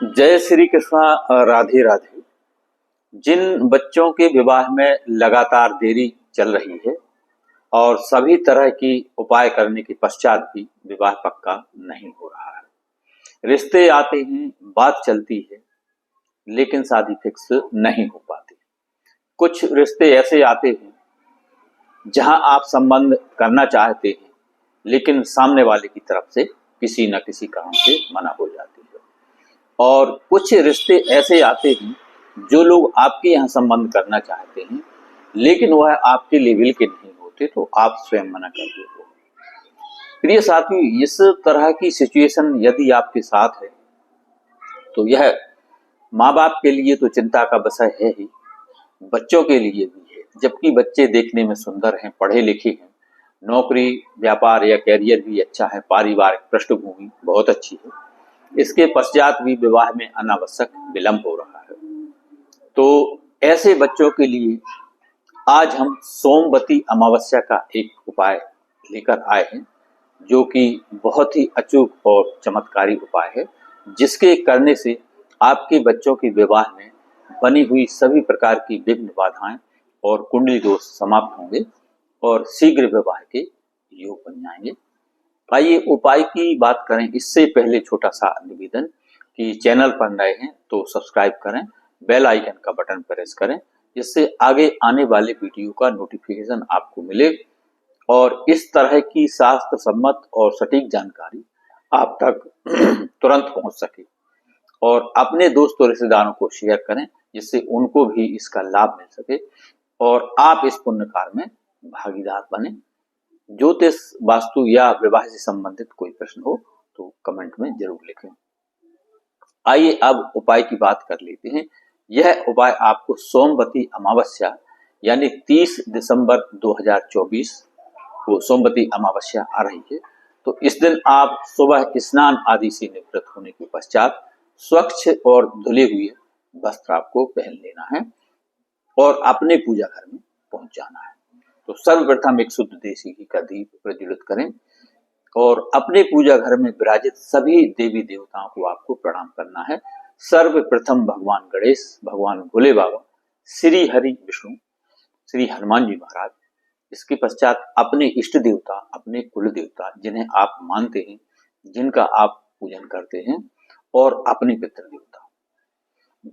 जय श्री कृष्णा। राधे राधे। जिन बच्चों के विवाह में लगातार देरी चल रही है और सभी तरह की उपाय करने के पश्चात भी विवाह पक्का नहीं हो रहा है, रिश्ते आते हैं, बात चलती है, लेकिन शादी फिक्स नहीं हो पाती। कुछ रिश्ते ऐसे आते हैं जहां आप संबंध करना चाहते हैं, लेकिन सामने वाले की तरफ से किसी न किसी कारण से मना हो जाती है। और कुछ रिश्ते ऐसे आते हैं जो लोग आपके यहाँ संबंध करना चाहते हैं, लेकिन वह आपके लेवल के नहीं होते, तो आप स्वयं मना कर देते हो। प्रिय साथियों, इस तरह की सिचुएशन यदि आपके साथ है तो यह माँ बाप के लिए तो चिंता का विषय है ही, बच्चों के लिए भी है। जबकि बच्चे देखने में सुंदर हैं, पढ़े लिखे हैं, नौकरी, व्यापार या कैरियर भी अच्छा है, पारिवारिक पृष्ठभूमि बहुत अच्छी है, इसके पश्चात भी विवाह में अनावश्यक विलंब हो रहा है। तो ऐसे बच्चों के लिए आज हम सोमवती अमावस्या का एक उपाय लेकर आए हैं, जो कि बहुत ही अचूक और चमत्कारी उपाय है, जिसके करने से आपके बच्चों के विवाह में बनी हुई सभी प्रकार की विघ्न बाधाएं और कुंडली दोष समाप्त होंगे और शीघ्र विवाह के योग बन जाएंगे। आइए उपाय की बात करें। इससे पहले छोटा सा निवेदन कि चैनल पर नए हैं तो सब्सक्राइब करें, बेल आइकन का बटन प्रेस करें, जिससे आगे आने वाले वीडियो का नोटिफिकेशन आपको मिले और इस तरह की शास्त्र सम्मत और सटीक जानकारी आप तक तुरंत पहुंच सके। और अपने दोस्तों रिश्तेदारों को शेयर करें, जिससे उनको भी इसका लाभ मिल सके और आप इस पुण्य कार्य में भागीदार बने। ज्योतिष, वास्तु या विवाह से संबंधित कोई प्रश्न हो तो कमेंट में जरूर लिखें। आइए अब उपाय की बात कर लेते हैं। यह उपाय आपको सोमवती अमावस्या यानी 30 दिसंबर 2024 को सोमवती अमावस्या आ रही है, तो इस दिन आप सुबह स्नान आदि से निवृत्त होने के पश्चात स्वच्छ और धुले हुए वस्त्र आपको पहन लेना है और अपने पूजा घर में पहुंच जाना है। तो सर्वप्रथम एक शुद्ध देसी घी का दीप प्रज्वलित करें और अपने पूजा घर में विराजित सभी देवी देवताओं को आपको प्रणाम करना है। सर्वप्रथम भगवान गणेश, भगवान भोले बाबा, श्री हरि विष्णु, श्री हनुमान जी महाराज, इसके पश्चात अपने इष्ट देवता, अपने कुल देवता जिन्हें आप मानते हैं, जिनका आप पूजन करते हैं, और अपने पितृ देवता।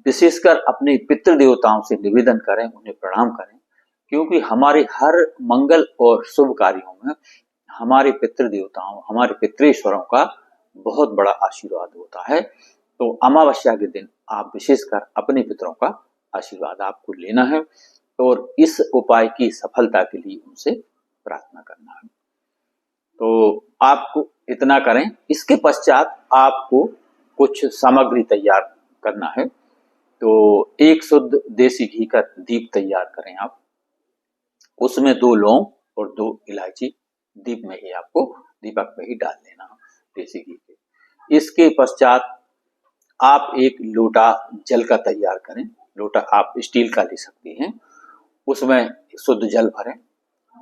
विशेषकर अपने पितृ देवताओं से निवेदन करें, उन्हें प्रणाम करें, क्योंकि हमारे हर मंगल और शुभ कार्यों में हमारे पितृ देवताओं, हमारे पितृेश्वरों का बहुत बड़ा आशीर्वाद होता है। तो अमावस्या के दिन आप विशेषकर अपने पितरों का आशीर्वाद आपको लेना है और इस उपाय की सफलता के लिए उनसे प्रार्थना करना है। तो आपको इतना करें। इसके पश्चात आपको कुछ सामग्री तैयार करना है। तो एक शुद्ध देसी घी का दीप तैयार करें आप, उसमें 2 लौंग और 2 इलायची दीप में ही आपको दीपक में ही डाल देना देसी घी के। इसके पश्चात आप एक लोटा जल का तैयार करें। लोटा आप स्टील का ले सकते हैं, उसमें शुद्ध जल भरें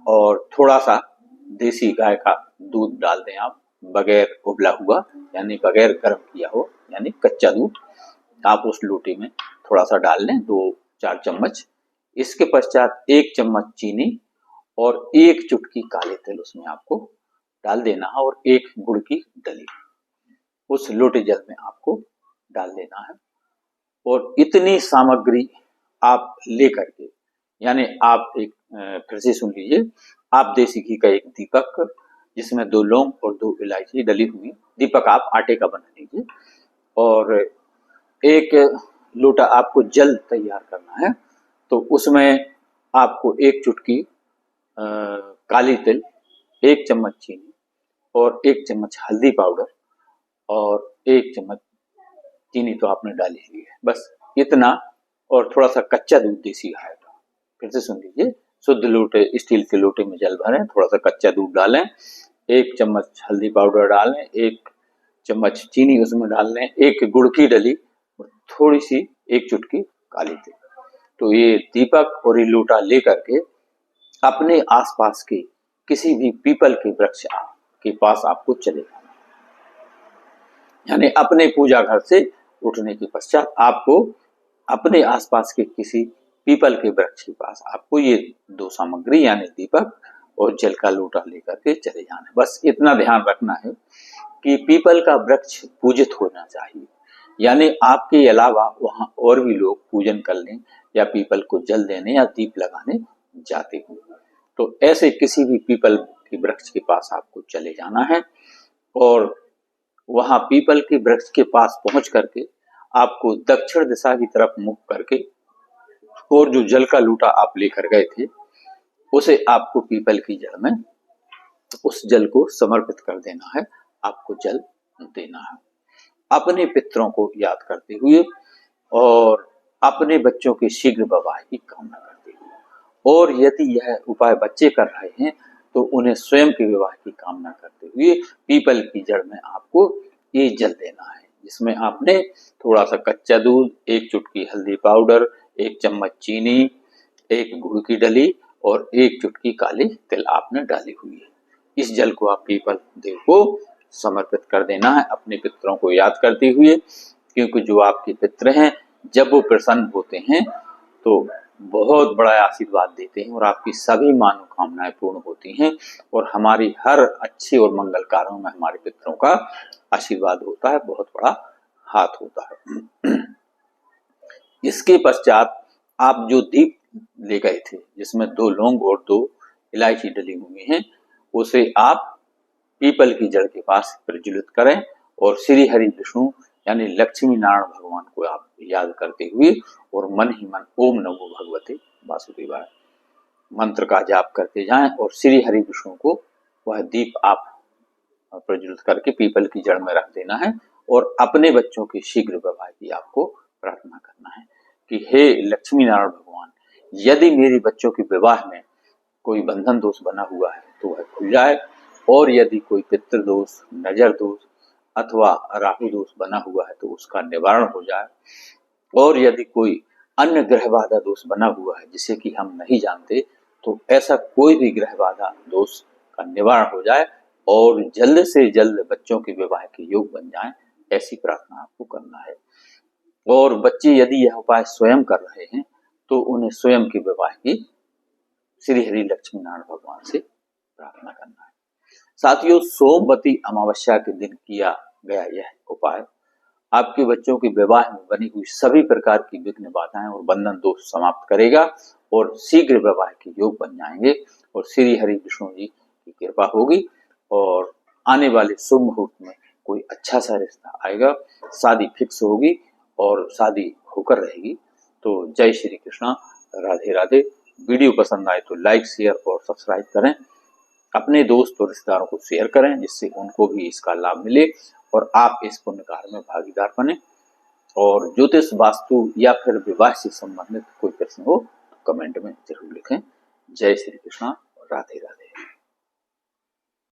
और थोड़ा सा देसी गाय का दूध डाल दें आप, बगैर उबला हुआ यानी बगैर गर्म किया हो, यानी कच्चा दूध आप उस लोटे में थोड़ा सा डाल लें, 2-4 चम्मच। इसके पश्चात 1 चम्मच चीनी और 1 चुटकी काले तिल उसमें आपको डाल देना है और 1 गुड़ की डली उस लोटे जल में आपको डाल देना है। और इतनी सामग्री आप लेकर के, यानी आप एक फिर से सुन लीजिए, आप देसी घी का एक दीपक जिसमें 2 लौंग और 2 इलायची डली हुई, दीपक आप आटे का बना लीजिए और एक लोटा आपको जल तैयार करना है। तो उसमें आपको 1 चुटकी काली तिल, 1 चम्मच चीनी और 1 चम्मच हल्दी पाउडर और 1 चम्मच चीनी तो आपने डाली ही है, बस इतना, और थोड़ा सा कच्चा दूध देसी गाय का। फिर से सुन लीजिए, शुद्ध लोटे स्टील के लोटे में जल भरें, थोड़ा सा कच्चा दूध डालें, 1 चम्मच हल्दी पाउडर डालें, 1 चम्मच चीनी उसमें डाल लें, 1 गुड़ की डली और थोड़ी सी 1 चुटकी काली तिल। तो ये दीपक और ये लोटा लेकर के अपने आसपास के किसी भी पीपल के वृक्ष के पास आपको चले जाना, यानी अपने पूजा घर से उठने के पश्चात आपको अपने आसपास के किसी पीपल के वृक्ष के पास आपको ये 2 सामग्री यानी दीपक और जल का लोटा लेकर के चले जाना है। बस इतना ध्यान रखना है कि पीपल का वृक्ष पूजित होना चाहिए, यानी आपके अलावा वहां और भी लोग पूजन कर लें या पीपल को जल देने या दीप लगाने जाते हो, तो ऐसे किसी भी पीपल के वृक्ष के पास आपको चले जाना है और वहां पीपल के वृक्ष के पास पहुंच करके आपको दक्षिण दिशा की तरफ मुख करके और जो जल का लूटा आप लेकर गए थे उसे आपको पीपल की जड़ में उस जल को समर्पित कर देना है, आपको जल देना है। अपने पितरों को याद करते हुए और अपने बच्चों के शीघ्र विवाह की कामना करते हुए, और यदि यह उपाय बच्चे कर रहे हैं तो उन्हें स्वयं के विवाह की कामना करते हुए पीपल की जड़ में आपको ये जल देना है, जिसमें आपने थोड़ा सा कच्चा दूध, 1 चुटकी हल्दी पाउडर, 1 चम्मच चीनी, 1 गुड़ की डली और 1 चुटकी काली तिल आपने डाली हुई है। इस जल को आप पीपल देव को समर्पित कर देना है अपने पितरों को याद करते हुए, क्योंकि जो आपके पितर हैं जब वो प्रसन्न होते हैं तो बहुत बड़ा आशीर्वाद देते हैं और आपकी सभी मनोकामनाएं पूर्ण होती हैं और हमारी हर अच्छे और मंगल कार्यों में हमारे पितरों का आशीर्वाद होता है, बहुत बड़ा हाथ होता है। इसके पश्चात आप जो दीप ले गए थे जिसमें 2 लौंग और 2 इलायची डली हुई हैं, उसे आप पीपल की जड़ के पास प्रज्वलित करें और श्री हरि विष्णु यानी लक्ष्मी नारायण भगवान को आप याद करते हुए और मन ही मन ओम नमो भगवते वासुदेवाय मंत्र का जाप करते जाएं और श्री हरि विष्णु को वह दीप आप प्रज्वलित करके पीपल की जड़ में रख देना है और अपने बच्चों के शीघ्र विवाह की आपको प्रार्थना करना है कि हे लक्ष्मी नारायण भगवान, यदि मेरे बच्चों के विवाह में कोई बंधन दोष बना हुआ है तो वह खुल जाए, और यदि कोई पितृ दोष, नजर दोष अथवा राहु दोष बना हुआ है तो उसका निवारण हो जाए, और यदि कोई अन्य ग्रह बाधा दोष बना हुआ है जिसे कि हम नहीं जानते तो ऐसा कोई भी ग्रह बाधा दोष का निवारण हो जाए और जल्द से जल्द बच्चों के विवाह के योग बन जाएं, ऐसी प्रार्थना आपको करना है। और बच्चे यदि यह उपाय स्वयं कर रहे हैं तो उन्हें स्वयं के विवाह की श्री हरि लक्ष्मी नारायण भगवान से प्रार्थना करना है। साथियों, सोमवती अमावस्या के दिन किया गया यह उपाय आपके बच्चों के विवाह में बनी हुई सभी प्रकार की विघ्न बाधाएं और बंधन दोष समाप्त करेगा और शीघ्र विवाह के योग बन जाएंगे और श्री हरि विष्णु जी की कृपा होगी और आने वाले शुभ मुहूर्त में कोई अच्छा सा रिश्ता आएगा, शादी फिक्स होगी और शादी होकर रहेगी। तो जय श्री कृष्णा, राधे राधे। वीडियो पसंद आए तो लाइक, शेयर और सब्सक्राइब करें, अपने दोस्त और रिश्तेदारों को शेयर करें जिससे उनको भी इसका लाभ मिले और आप इस पुण्य कार्य में भागीदार बने। और ज्योतिष, वास्तु या फिर विवाह से संबंधित कोई प्रश्न हो तो कमेंट में जरूर लिखें। जय श्री कृष्णा, राधे राधे।